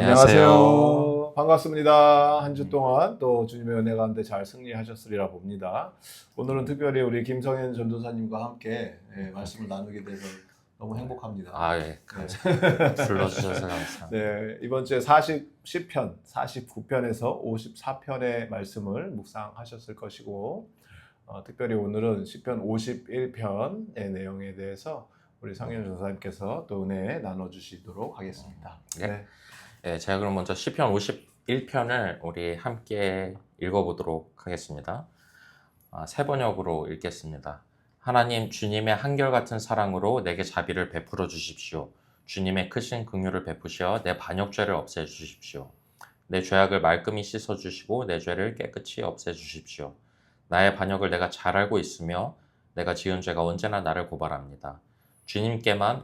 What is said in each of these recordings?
안녕하세요. 안녕하세요. 반갑습니다. 한 주 동안 또 주님의 은혜 가운데 잘 승리하셨으리라 봅니다. 오늘은 특별히 우리 김성현 전도사님과 함께 말씀을 나누게 돼서 너무 행복합니다. 예, 네. 불러주셔서 감사합니다. 네, 이번 주에 10편, 49편에서 54편의 말씀을 묵상하셨을 것이고, 특별히 오늘은 10편 51편의 내용에 대해서 우리 성현 전도사님께서 또 은혜 나눠주시도록 하겠습니다. 네. 네, 제가 그럼 먼저 시편 51편을 우리 함께 읽어보도록 하겠습니다. 세 번역으로 읽겠습니다. 하나님, 주님의 한결같은 사랑으로 내게 자비를 베풀어 주십시오. 주님의 크신 긍휼을 베푸시어 내 반역죄를 없애 주십시오. 내 죄악을 말끔히 씻어 주시고 내 죄를 깨끗이 없애 주십시오. 나의 반역을 내가 잘 알고 있으며 내가 지은 죄가 언제나 나를 고발합니다.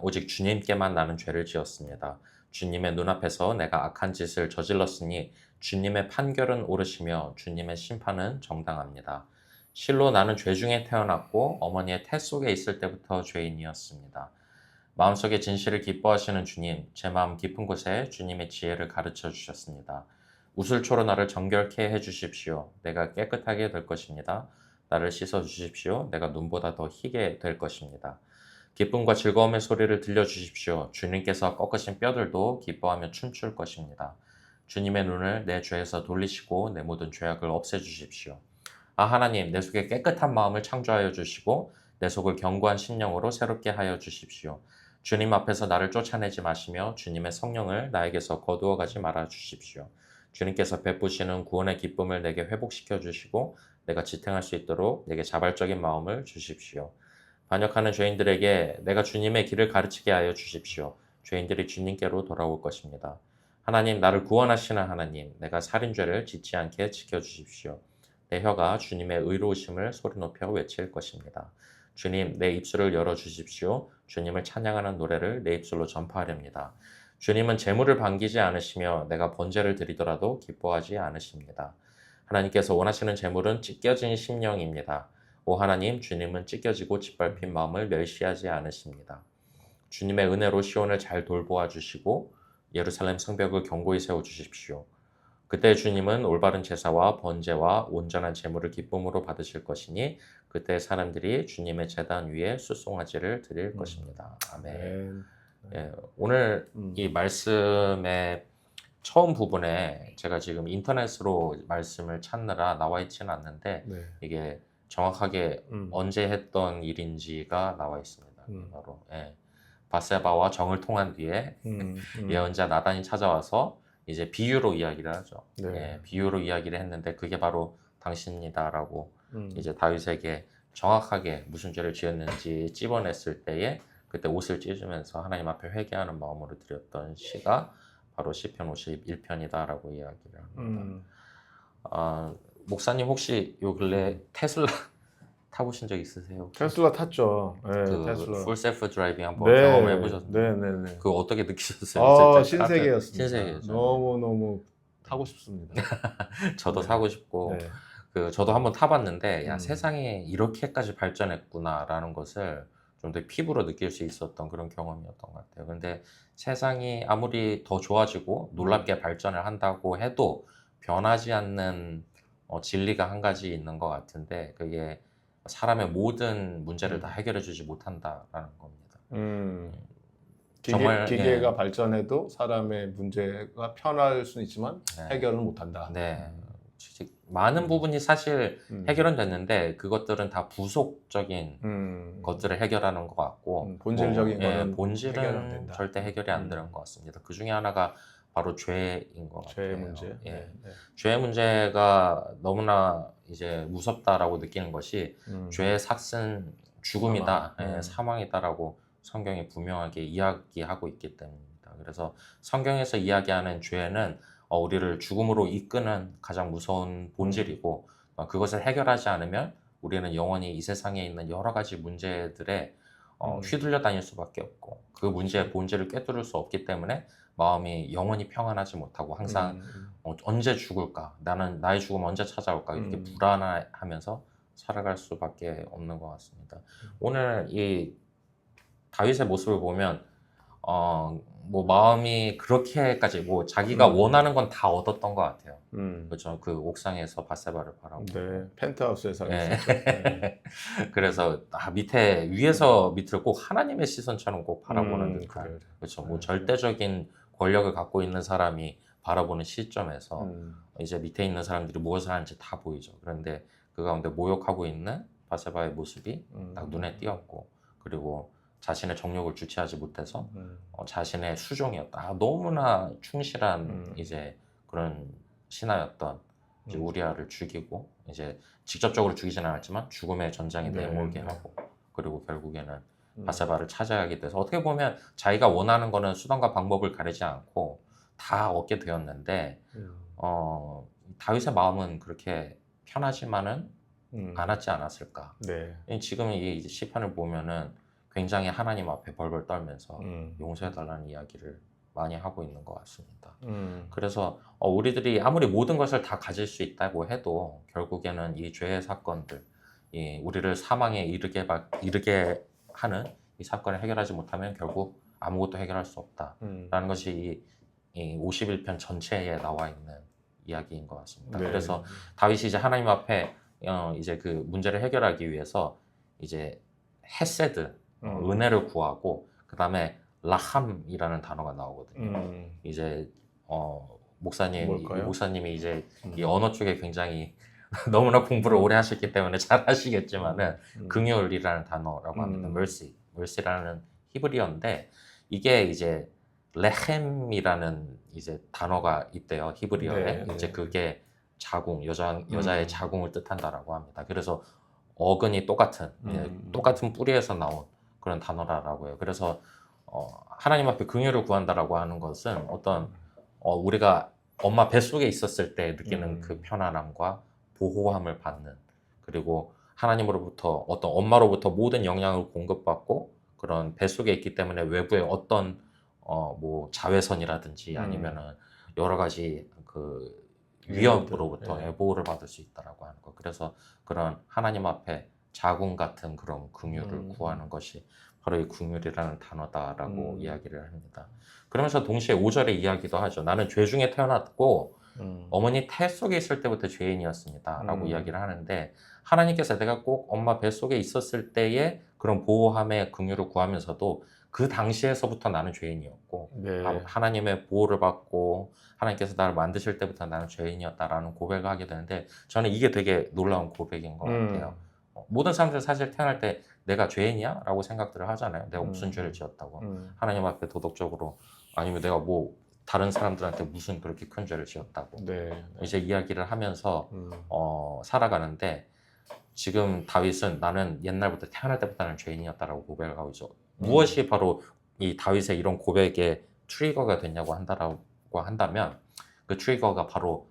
오직 주님께만 나는 죄를 지었습니다. 주님의 눈앞에서 내가 악한 짓을 저질렀으니 주님의 판결은 옳으시며 주님의 심판은 정당합니다. 실로 나는 죄 중에 태어났고 어머니의 태 속에 있을 때부터 죄인이었습니다. 마음속에 진실을 기뻐하시는 주님, 제 마음 깊은 곳에 주님의 지혜를 가르쳐 주셨습니다. 우슬초로 나를 정결케 해주십시오. 내가 깨끗하게 될 것입니다. 나를 씻어 주십시오. 내가 눈보다 더 희게 될 것입니다. 기쁨과 즐거움의 소리를 들려주십시오. 주님께서 꺾으신 뼈들도 기뻐하며 춤출 것입니다. 주님의 눈을 내 죄에서 돌리시고 내 모든 죄악을 없애주십시오. 하나님, 내 속에 깨끗한 마음을 창조하여 주시고 내 속을 견고한 심령으로 새롭게 하여 주십시오. 주님 앞에서 나를 쫓아내지 마시며 주님의 성령을 나에게서 거두어 가지 말아 주십시오. 주님께서 베푸시는 구원의 기쁨을 내게 회복시켜 주시고 내가 지탱할 수 있도록 내게 자발적인 마음을 주십시오. 반역하는 죄인들에게 내가 주님의 길을 가르치게 하여 주십시오. 죄인들이 주님께로 돌아올 것입니다. 하나님, 나를 구원하시는 하나님, 내가 살인죄를 짓지 않게 지켜주십시오. 내 혀가 주님의 의로우심을 소리 높여 외칠 것입니다. 주님, 내 입술을 열어주십시오. 주님을 찬양하는 노래를 내 입술로 전파하렵니다. 주님은 재물을 반기지 않으시며 내가 번제를 드리더라도 기뻐하지 않으십니다. 하나님께서 원하시는 재물은 찢겨진 심령입니다. 오 하나님, 주님은 찢겨지고 짓밟힌 마음을 멸시하지 않으십니다. 주님의 은혜로 시온을 잘 돌보아 주시고 예루살렘 성벽을 견고히 세워주십시오. 그때 주님은 올바른 제사와 번제와 온전한 제물을 기쁨으로 받으실 것이니 그때 사람들이 주님의 제단 위에 숫송아지를 드릴 것입니다. 아멘. 예, 오늘 이 말씀의 처음 부분에 제가 지금 인터넷으로 말씀을 찾느라 나와 있지는 않는데 이게 정확하게 언제 했던 일인지가 나와 있습니다. 바로 바세바와 정을 통한 뒤에 예언자 나단이 찾아와서 이제 비유로 이야기를 하죠. 비유로 이야기를 했는데 그게 바로 당신이다라고 이제 다윗에게 정확하게 무슨 죄를 지었는지 찝어냈을 때에 그때 옷을 찢으면서 하나님 앞에 회개하는 마음으로 드렸던 시가 바로 시편 51편이다라고 이야기를 합니다. 목사님 혹시 요 근래 테슬라 타보신 적 있으세요? 테슬라 탔죠. 테슬라. 풀 셀프 드라이빙 한번 경험해 보셨나요? 네. 그거 어떻게 느끼셨어요? 신세계였습니다. 신세계죠. 너무 타고 싶습니다. 저도 사고 싶고 저도 한번 타봤는데 세상이 이렇게까지 발전했구나라는 것을 좀 더 피부로 느낄 수 있었던 그런 경험이었던 것 같아요. 근데 세상이 아무리 더 좋아지고 놀랍게 발전을 한다고 해도 변하지 않는 진리가 한 가지 있는 것 같은데 그게 사람의 모든 문제를 다 해결해 주지 못한다라는 겁니다. 정말 기계가 발전해도 사람의 문제가 편할 수는 있지만 해결은 못한다. 많은 부분이 사실 해결은 됐는데 그것들은 다 부속적인 것들을 해결하는 것 같고 본질적인 거는 본질은 해결 안 된다. 절대 해결이 안 되는 것 같습니다. 그 중에 하나가 바로 죄인 것 같아요. 죄의 문제. 죄의 문제가 너무나 이제 무섭다라고 느끼는 것이 죄의 삭은 죽음이다, 사망이다라고 성경이 분명하게 이야기하고 있기 때문입니다. 그래서 성경에서 이야기하는 죄는 우리를 죽음으로 이끄는 가장 무서운 본질이고 그것을 해결하지 않으면 우리는 영원히 이 세상에 있는 여러 가지 문제들에 휘둘려 다닐 수밖에 없고 그 문제의 본질을 꿰뚫을 수 없기 때문에 마음이 영원히 평안하지 못하고 항상 언제 죽을까? 나의 죽음 언제 찾아올까? 이렇게 불안하면서 살아갈 수밖에 없는 것 같습니다. 오늘 이 다윗의 모습을 보면 뭐 마음이 그렇게까지 뭐 자기가 원하는 건 다 얻었던 것 같아요. 그렇죠. 그 옥상에서 바세바를 바라보고. 네, 펜트하우스에 살고 네. 있었죠. 네. 그래서 위에서 밑을 꼭 하나님의 시선처럼 꼭 바라보는 듯한 그래요. 그렇죠. 뭐 네. 절대적인 권력을 갖고 있는 사람이 바라보는 시점에서 이제 밑에 있는 사람들이 무엇을 하는지 다 보이죠. 그런데 그 가운데 모욕하고 있는 바세바의 모습이 딱 눈에 띄었고, 그리고 자신의 정욕을 주체하지 못해서 자신의 수종이었다. 너무나 충실한 이제 그런 신하였던 이제 우리아를 죽이고, 이제 직접적으로 죽이진 않았지만 죽음의 전장에 네, 내몰게 네. 하고, 그리고 결국에는 바세바를 차지하게 돼서 어떻게 보면 자기가 원하는 거는 수단과 방법을 가리지 않고 다 얻게 되었는데, 다윗의 마음은 그렇게 편하지만은 않았지 않았을까. 네. 지금 이 이제 시편을 보면은 굉장히 하나님 앞에 벌벌 떨면서 용서해달라는 이야기를 많이 하고 있는 것 같습니다. 그래서 우리들이 아무리 모든 것을 다 가질 수 있다고 해도 결국에는 이 죄의 사건들, 우리를 사망에 이르게 하는 이 사건을 해결하지 못하면 결국 아무것도 해결할 수 없다라는 것이 이 51편 전체에 나와 있는 이야기인 것 같습니다. 네. 그래서 다윗이 이제 하나님 앞에 이제 그 문제를 해결하기 위해서 이제 헤세드, 은혜를 구하고, 그 다음에 라함이라는 단어가 나오거든요. 이제 뭘까요? 목사님이 이제 이 언어 쪽에 굉장히 너무나 공부를 오래 하셨기 때문에 잘 아시겠지만은 긍휼이라는 단어라고 합니다. mercy라는 히브리어인데, 이게 이제 레헴이라는 이제 단어가 있대요. 히브리어에. 네, 이제 네. 그게 자궁, 여자의 자궁을 뜻한다라고 합니다. 그래서 어근이 똑같은 뿌리에서 나온 그런 단어라고 해요. 그래서 하나님 앞에 긍휼을 구한다라고 하는 것은 어떤 우리가 엄마 뱃속에 있었을 때 느끼는 그 편안함과 보호함을 받는, 그리고 하나님으로부터 어떤 엄마로부터 모든 영향을 공급받고 그런 뱃속에 있기 때문에 외부의 어떤 뭐 자외선이라든지 아니면은 여러 가지 그 위협으로부터 네. 보호를 받을 수 있다라고 하는 것. 그래서 그런 하나님 앞에 자궁 같은 그런 긍휼을 구하는 것이 바로 이 긍휼이라는 단어다라고 이야기를 합니다. 그러면서 동시에 5절의 이야기도 하죠. 나는 죄 중에 태어났고 어머니 태 속에 있을 때부터 죄인이었습니다 라고 이야기를 하는데, 하나님께서 내가 꼭 엄마 뱃속에 있었을 때의 그런 보호함의 긍휼을 구하면서도 그 당시에서부터 나는 죄인이었고, 네. 하나님의 보호를 받고 하나님께서 나를 만드실 때부터 나는 죄인이었다라는 고백을 하게 되는데, 저는 이게 되게 놀라운 고백인 것 같아요. 모든 사람들 사실 태어날 때 내가 죄인이야? 라고 생각들을 하잖아요. 내가 무슨 죄를 지었다고. 하나님 앞에 도덕적으로, 아니면 내가 뭐 다른 사람들한테 무슨 그렇게 큰 죄를 지었다고. 네. 이제 이야기를 하면서 살아가는데, 지금 다윗은 나는 옛날부터 태어날 때부터 나는 죄인이었다라고 고백을 하고 있죠. 무엇이 바로 이 다윗의 이런 고백의 트리거가 됐냐고 한다면, 그 트리거가 바로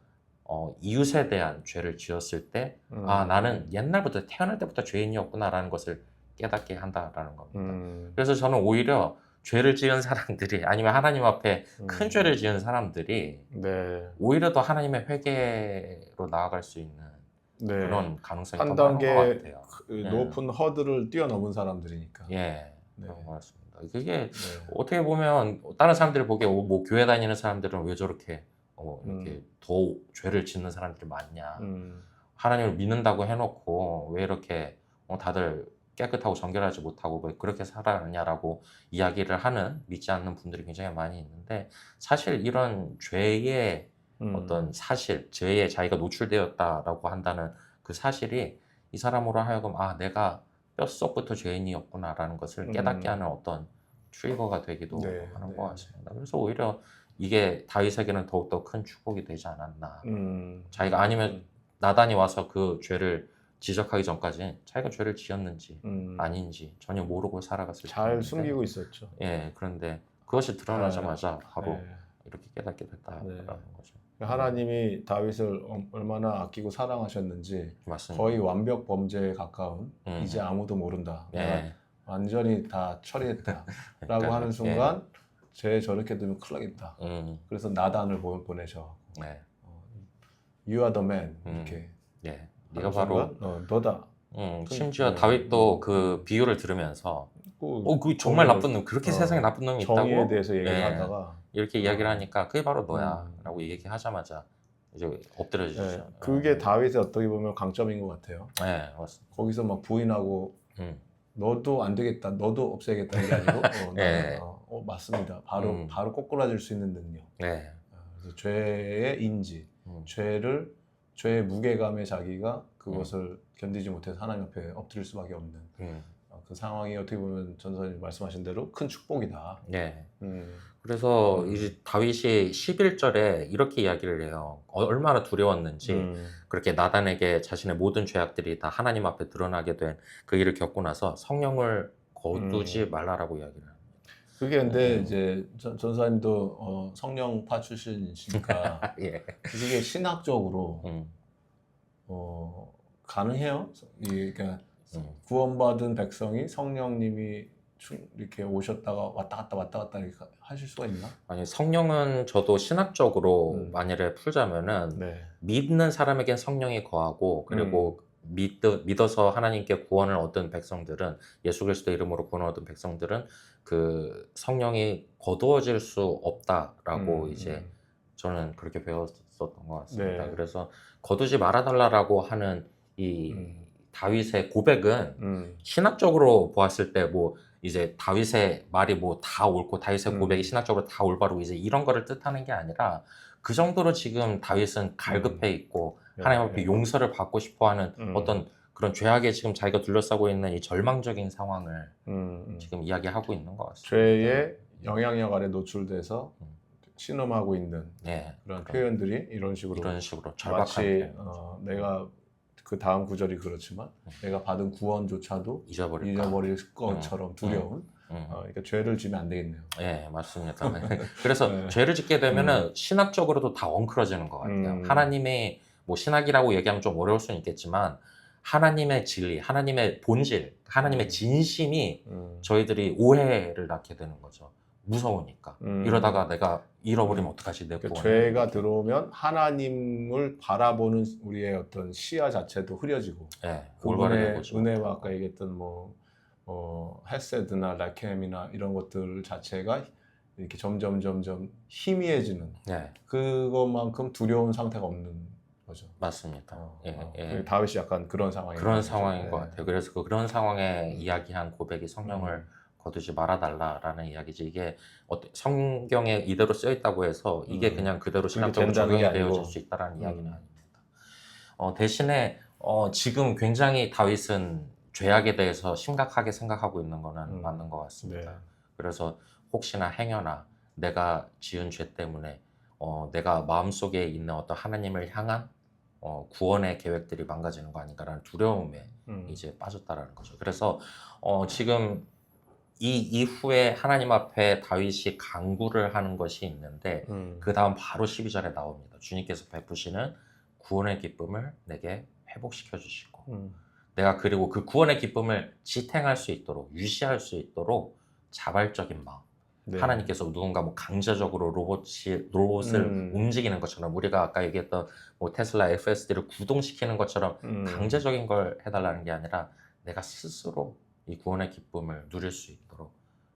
이웃에 대한 죄를 지었을 때, 나는 옛날부터 태어날 때부터 죄인이었구나라는 것을 깨닫게 한다라는 겁니다. 그래서 저는 오히려 죄를 지은 사람들이, 아니면 하나님 앞에 큰 죄를 지은 사람들이 네. 오히려 더 하나님의 회개로 나아갈 수 있는 네. 그런 가능성이 한 더 많은 것 단계 같아요. 그 높은 허들을 뛰어넘은 사람들이니까. 예, 네. 그런 것 같습니다. 그게 네. 어떻게 보면 다른 사람들이 보기에 뭐 교회 다니는 사람들은 왜 저렇게 이렇게 더 죄를 짓는 사람들이 많냐, 하나님을 믿는다고 해놓고 왜 이렇게 다들 깨끗하고 정결하지 못하고 왜 그렇게 살아가냐라고 이야기를 하는, 믿지 않는 분들이 굉장히 많이 있는데, 사실 이런 죄의 어떤 사실, 죄에 자기가 노출되었다라고 한다는 그 사실이 이 사람으로 하여금 내가 뼛속부터 죄인이었구나라는 것을 깨닫게 하는 어떤 트리거가 되기도 네, 하는 네. 것 같습니다. 그래서 오히려 이게 다윗에게는 더욱더 큰 축복이 되지 않았나. 자기가, 아니면 나단이 와서 그 죄를 지적하기 전까지 자기가 죄를 지었는지 아닌지 전혀 모르고 살아갔을 잘 텐데, 숨기고 있었죠. 예, 그런데 그것이 드러나자마자 바로 네. 이렇게 깨닫게 됐다라는 네. 거죠. 하나님이 다윗을 얼마나 아끼고 사랑하셨는지 맞습니다. 거의 완벽 범죄에 가까운 이제 아무도 모른다. 내가 예. 완전히 다 처리했다라고 그러니까요. 하는 순간 쟤 저렇게 되면 큰일 나겠다. 그래서 나단을 보내셔. 네. You are the man. 이렇게. 예. 네가 하는 바로 순간, 너다. 심지어 다윗도 그 비유를 들으면서 그 정말 정의를- 나쁜 놈. 그렇게 세상에 나쁜 놈이 정의에 있다고? 대해서 얘기를 네. 하다가 이렇게 이야기를 하니까 그게 바로 너야라고 얘기하자마자 이제 엎드려지죠. 네, 그게 다윗의 어떻게 보면 강점인 것 같아요. 네, 맞습니다. 거기서 막 부인하고 음, 너도 안 되겠다, 너도 없애겠다 이게 아니고 네. 맞습니다. 바로 꼬꾸라질 수 있는 능력. 네. 그래서 죄의 인지, 죄의 무게감에 자기가 그것을 견디지 못해서 하나님 앞에 엎드릴 수밖에 없는 그 상황이 어떻게 보면 전사님 말씀하신 대로 큰 축복이다. 네. 그래서 이제 다윗이 11절에 이렇게 이야기를 해요. 얼마나 두려웠는지 그렇게 나단에게 자신의 모든 죄악들이 다 하나님 앞에 드러나게 된 그 일을 겪고 나서 성령을 거두지 말라라고 이야기를 합니다. 그게 근데 이제 전사님도 성령파 출신이시니까 예. 이게 신학적으로 가능해요? 그러니까 구원받은 백성이 성령님이 이렇게 오셨다가 왔다 갔다 이렇게 하실 수가 있나? 아니 성령은 저도 신학적으로 만일에 풀자면은 네. 믿는 사람에겐 성령이 거하고 그리고 믿어서 하나님께 구원을 얻은 백성들은 예수 그리스도 이름으로 구원을 얻은 백성들은 그 성령이 거두어질 수 없다라고 이제 저는 그렇게 배웠었던 것 같습니다. 네. 그래서 거두지 말아달라고 하는 이 다윗의 고백은 신학적으로 보았을 때 뭐 이제 다윗의 말이 뭐 다 옳고 다윗의 고백이 신학적으로 다 올바르고 이제 이런 거를 뜻하는 게 아니라 그 정도로 지금 다윗은 갈급해 있고 하나님 앞에 용서를 받고 싶어하는 어떤 그런 죄악에 지금 자기가 둘러싸고 있는 이 절망적인 상황을 지금 이야기하고 있는 것 같습니다. 죄의 영향력 아래 노출돼서 신음하고 있는 네, 그런 표현들이 이런 식으로 절박한 마치 표현. 내가 그 다음 구절이 그렇지만 내가 받은 구원조차도 잊어버릴까? 잊어버릴 것처럼 두려운 그러니까 죄를 지면 안 되겠네요. 네, 맞습니다. 그래서 네. 죄를 짓게 되면은 신학적으로도 다 엉클어지는 것 같아요. 하나님의 뭐 신학이라고 얘기하면 좀 어려울 수는 있겠지만 하나님의 진리, 하나님의 본질, 하나님의 진심이 저희들이 오해를 낳게 되는 거죠. 무서우니까. 이러다가 내가 잃어버리면 어떡하지? 내 그러니까 구원을. 죄가 들어오면 하나님을 바라보는 우리의 어떤 시야 자체도 흐려지고 네, 그분의 올바르게 은혜와 아까 얘기했던 헤세드나 라켐이나 이런 것들 자체가 이렇게 점점 희미해지는 네, 그것만큼 두려운 상태가 없는 거죠. 맞습니다. 예. 다윗이 약간 그런 상황인 그런 거죠. 상황인 네. 것 같아요. 그래서 그런 상황에 이야기한 고백이 성령을 거두지 말아달라라는 이야기지. 이게 성경에 이대로 쓰여 있다고 해서 이게 그냥 그대로 신학적으로 된다는 게 적용이 아니고. 되어질 수 있다라는 이야기는 아닙니다. 대신에 지금 굉장히 다윗은 죄악에 대해서 심각하게 생각하고 있는 거는 맞는 것 같습니다. 네. 그래서 혹시나 행여나 내가 지은 죄 때문에 내가 마음속에 있는 어떤 하나님을 향한 구원의 계획들이 망가지는 거 아닌가라는 두려움에 이제 빠졌다라는 거죠. 그래서 지금 이 이후에 하나님 앞에 다윗이 간구를 하는 것이 있는데 그 다음 바로 12절에 나옵니다. 주님께서 베푸시는 구원의 기쁨을 내게 회복시켜 주시고 내가 그리고 그 구원의 기쁨을 지탱할 수 있도록 유지할 수 있도록 자발적인 마음. 네. 하나님께서 누군가 뭐 강제적으로 로봇을 움직이는 것처럼 우리가 아까 얘기했던 뭐 테슬라 FSD를 구동시키는 것처럼 강제적인 걸 해달라는 게 아니라 내가 스스로 이 구원의 기쁨을 누릴 수 있도록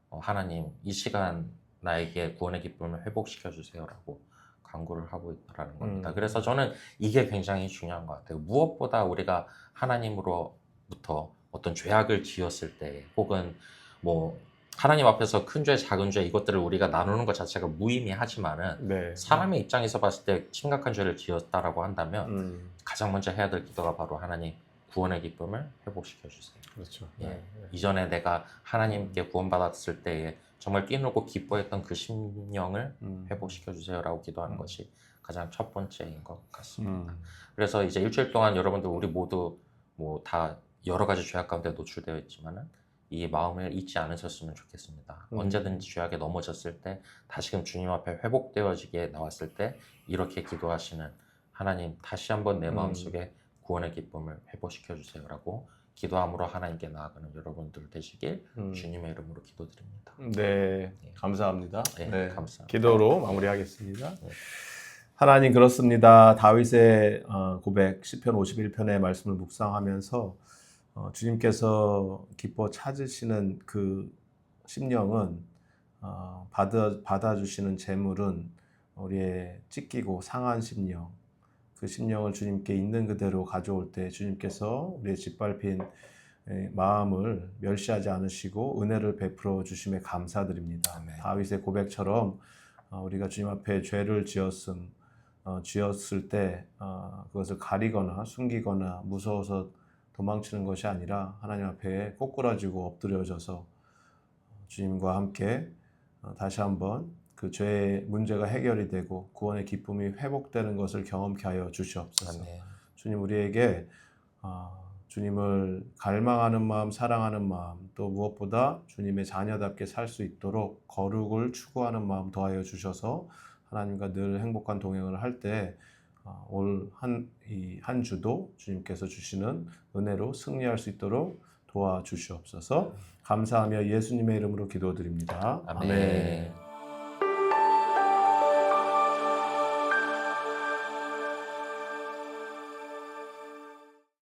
하나님 이 시간 나에게 구원의 기쁨을 회복시켜 주세요라고 간구를 하고 있다는 겁니다. 그래서 저는 이게 굉장히 중요한 것 같아요. 무엇보다 우리가 하나님으로부터 어떤 죄악을 지었을 때 혹은 뭐 하나님 앞에서 큰 죄, 작은 죄 이것들을 우리가 나누는 것 자체가 무의미하지만은 네. 사람의 입장에서 봤을 때 심각한 죄를 지었다라고 한다면 가장 먼저 해야 될 기도가 바로 하나님 구원의 기쁨을 회복시켜 주세요. 그렇죠. 예. 네. 이전에 내가 하나님께 구원받았을 때에 정말 뛰놀고 기뻐했던 그 심령을 회복시켜 주세요라고 기도하는 것이 가장 첫 번째인 것 같습니다. 그래서 이제 일주일 동안 여러분들 우리 모두 뭐 다 여러 가지 죄악 가운데 노출되어 있지만은 이 마음을 잊지 않으셨으면 좋겠습니다. 언제든지 죄악에 넘어졌을 때 다시금 주님 앞에 회복되어지게 나왔을 때 이렇게 기도하시는 하나님 다시 한번 내 마음속에 구원의 기쁨을 회복시켜 주세요라고 기도함으로 하나님께 나아가는 여러분들 되시길 주님의 이름으로 기도드립니다. 네, 감사합니다. 네, 네, 감사합니다. 기도로 마무리하겠습니다. 네. 하나님 그렇습니다. 다윗의 고백 시편 51편의 말씀을 묵상하면서 주님께서 기뻐 찾으시는 그 심령은 받아주시는 재물은 우리의 찢기고 상한 심령, 그 심령을 주님께 있는 그대로 가져올 때 주님께서 우리의 짓밟힌 마음을 멸시하지 않으시고 은혜를 베풀어 주심에 감사드립니다. 아멘. 다윗의 고백처럼 우리가 주님 앞에 죄를 지었을 때 그것을 가리거나 숨기거나 무서워서 도망치는 것이 아니라 하나님 앞에 꼬꾸라지고 엎드려져서 주님과 함께 다시 한번 그 죄의 문제가 해결이 되고 구원의 기쁨이 회복되는 것을 경험케 하여 주시옵소서. 아멘. 주님, 우리에게 주님을 갈망하는 마음, 사랑하는 마음, 또 무엇보다 주님의 자녀답게 살 수 있도록 거룩을 추구하는 마음 더하여 주셔서 하나님과 늘 행복한 동행을 할 때 올 한 주도 주님께서 주시는 은혜로 승리할 수 있도록 도와주시옵소서. 감사하며 예수님의 이름으로 기도드립니다. 아멘.